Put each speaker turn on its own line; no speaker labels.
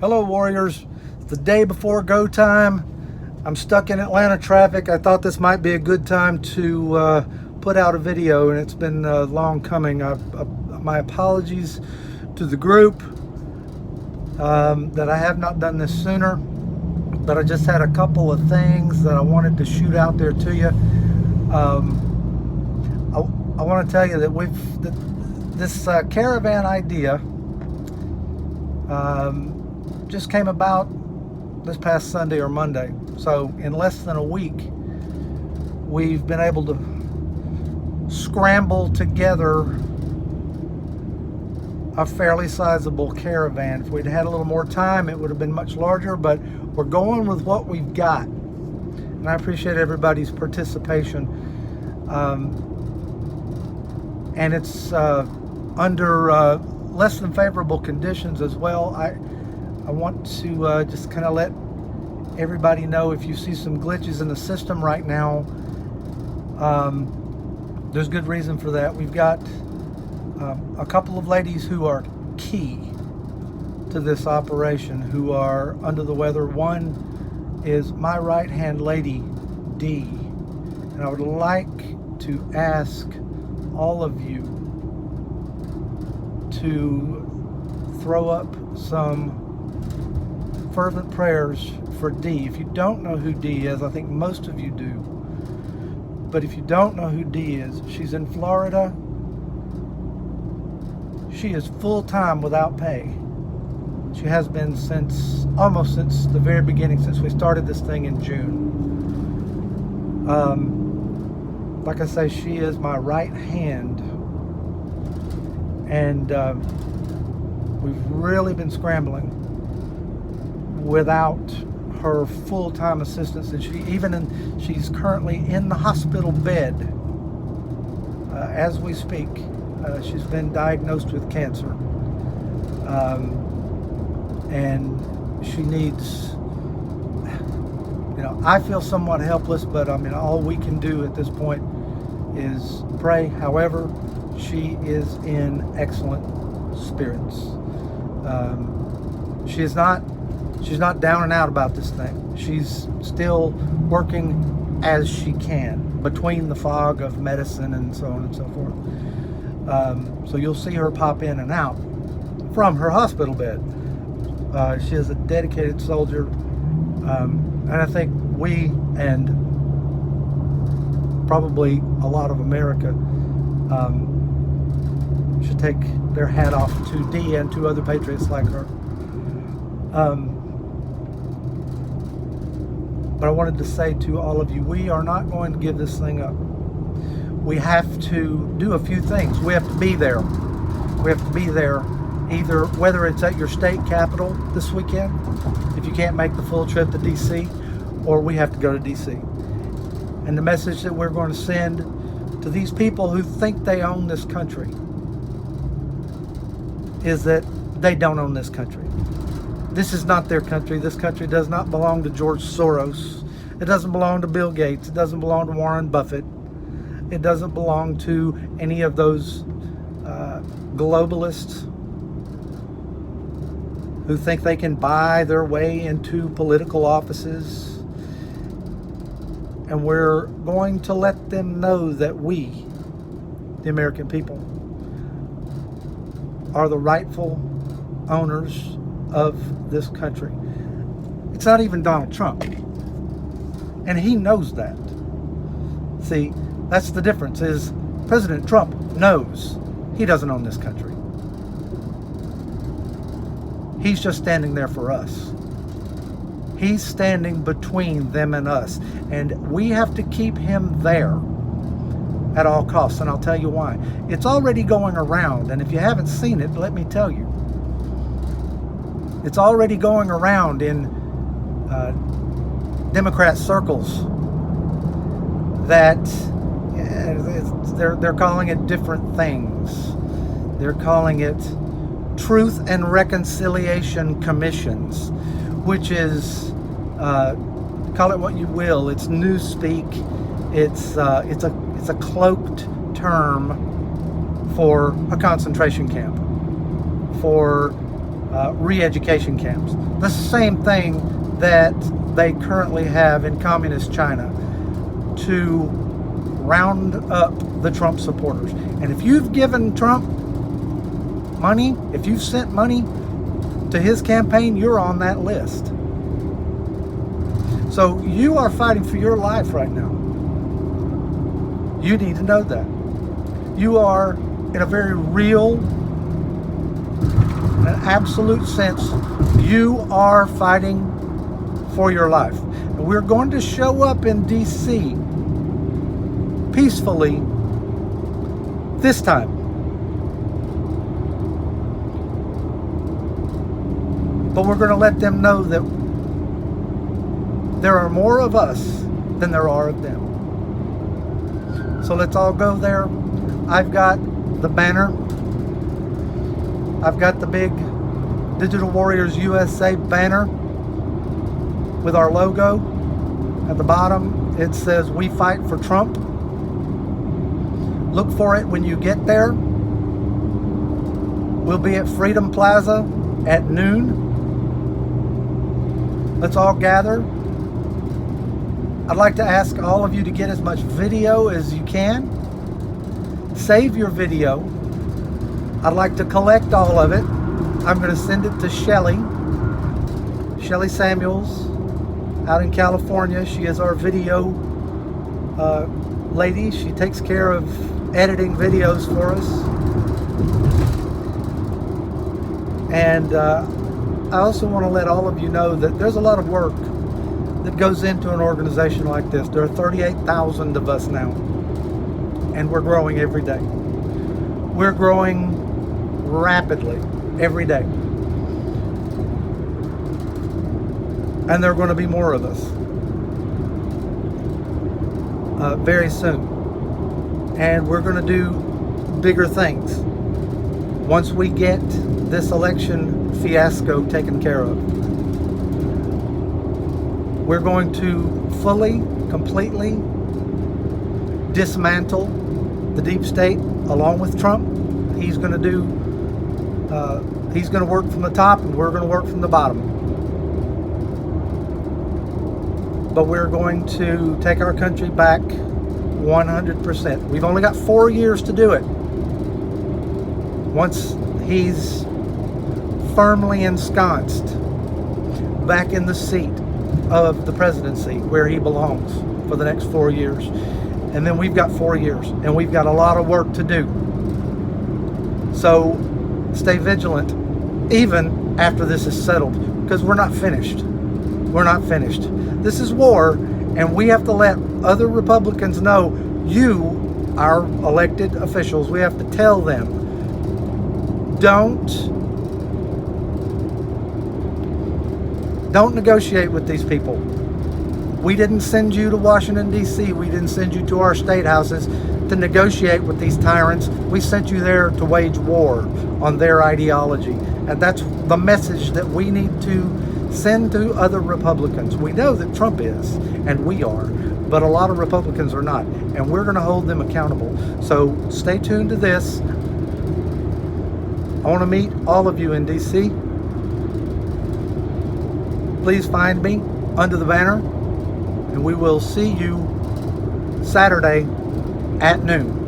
Hello, Warriors. It's the day before go time. I'm stuck in Atlanta traffic. I thought this might be a good time to put out a video, and it's been long coming. My apologies to the group that I have not done this sooner, but I just had a couple of things that I wanted to shoot out there to you. I want to tell you that this caravan idea just came about this past Sunday or Monday. So in less than a week, we've been able to scramble together a fairly sizable caravan. If we'd had a little more time, it would have been much larger, but we're going with what we've got. And I appreciate everybody's participation. And it's under less than favorable conditions as well. I want to just kind of let everybody know, if you see some glitches in the system right now, there's good reason for that. We've got a couple of ladies who are key to this operation who are under the weather. One is my right hand lady, Dee, and I would like to ask all of you to throw up some fervent prayers for Dee. If you don't know who Dee is, I think most of you do, but if you don't know who Dee is, she's in Florida. She is full-time without pay. She has been almost since the very beginning, since we started this thing in June. Like I say, she is my right hand, and we've really been scrambling without her full-time assistance, and she's currently in the hospital bed as we speak. She's been diagnosed with cancer, and she needs, I feel somewhat helpless, but I mean, all we can do at this point is pray. However, she is in excellent spirits. She's not down and out about this thing. She's still working as she can between the fog of medicine and so on and so forth. So you'll see her pop in and out from her hospital bed. She is a dedicated soldier, and I think we, and probably a lot of America, should take their hat off to Dee and to other patriots like her. But I wanted to say to all of you, we are not going to give this thing up. We have to do a few things. We have to be there. We have to be there, either whether it's at your state capitol this weekend, if you can't make the full trip to DC, or we have to go to DC. And the message that we're going to send to these people who think they own this country is that they don't own this country. This is not their country. This country does not belong to George Soros. It doesn't belong to Bill Gates. It doesn't belong to Warren Buffett. It doesn't belong to any of those globalists who think they can buy their way into political offices. And we're going to let them know that we, the American people, are the rightful owners of this country. It's not even Donald Trump, and he knows that. See, that's the difference, is President Trump knows he doesn't own this country. He's just standing there for us. He's standing between them and us, and we have to keep him there at all costs, and I'll tell you why. It's already going around, and if you haven't seen it, let me tell you. It's already going around in Democrat circles that they're calling it different things. They're calling it Truth and Reconciliation Commissions, which is, call it what you will, it's newspeak. It's a cloaked term for a concentration camp, for re-education camps. The same thing that they currently have in communist China to round up the Trump supporters. And if you've given Trump money, if you've sent money to his campaign, you're on that list. So you are fighting for your life right now. You need to know that. You are, in a very real, an absolute sense, you are fighting for your life. And we're going to show up in DC peacefully this time. But we're going to let them know that there are more of us than there are of them. So let's all go there. I've got the banner. I've got the big Digital Warriors USA banner with our logo. At the bottom, it says, "We fight for Trump." Look for it when you get there. We'll be at Freedom Plaza at noon. Let's all gather. I'd like to ask all of you to get as much video as you can. Save your video. I'd like to collect all of it. I'm going to send it to Shelly Samuels out in California. She is our video lady. She takes care of editing videos for us. And I also want to let all of you know that there's a lot of work that goes into an organization like this. There are 38,000 of us now, and we're growing every day. We're growing rapidly every day. And there are going to be more of us very soon. And we're going to do bigger things once we get this election fiasco taken care of. We're going to fully, completely dismantle the deep state along with Trump. He's going to work from the top, and we're going to work from the bottom. But we're going to take our country back 100%. We've only got 4 years to do it. Once he's firmly ensconced back in the seat of the presidency where he belongs for the next 4 years. And then we've got 4 years, and we've got a lot of work to do. So stay vigilant even after this is settled, because we're not finished. We're not finished. This is war, and we have to let other Republicans know, you, our elected officials, we have to tell them, don't negotiate with these people. We didn't send you to Washington, D.C. We didn't send you to our state houses to negotiate with these tyrants. We sent you there to wage war on their ideology. And that's the message that we need to send to other Republicans. We know that Trump is, and we are, but a lot of Republicans are not. And we're going to hold them accountable. So stay tuned to this. I want to meet all of you in D.C. Please find me under the banner, and we will see you Saturday at noon.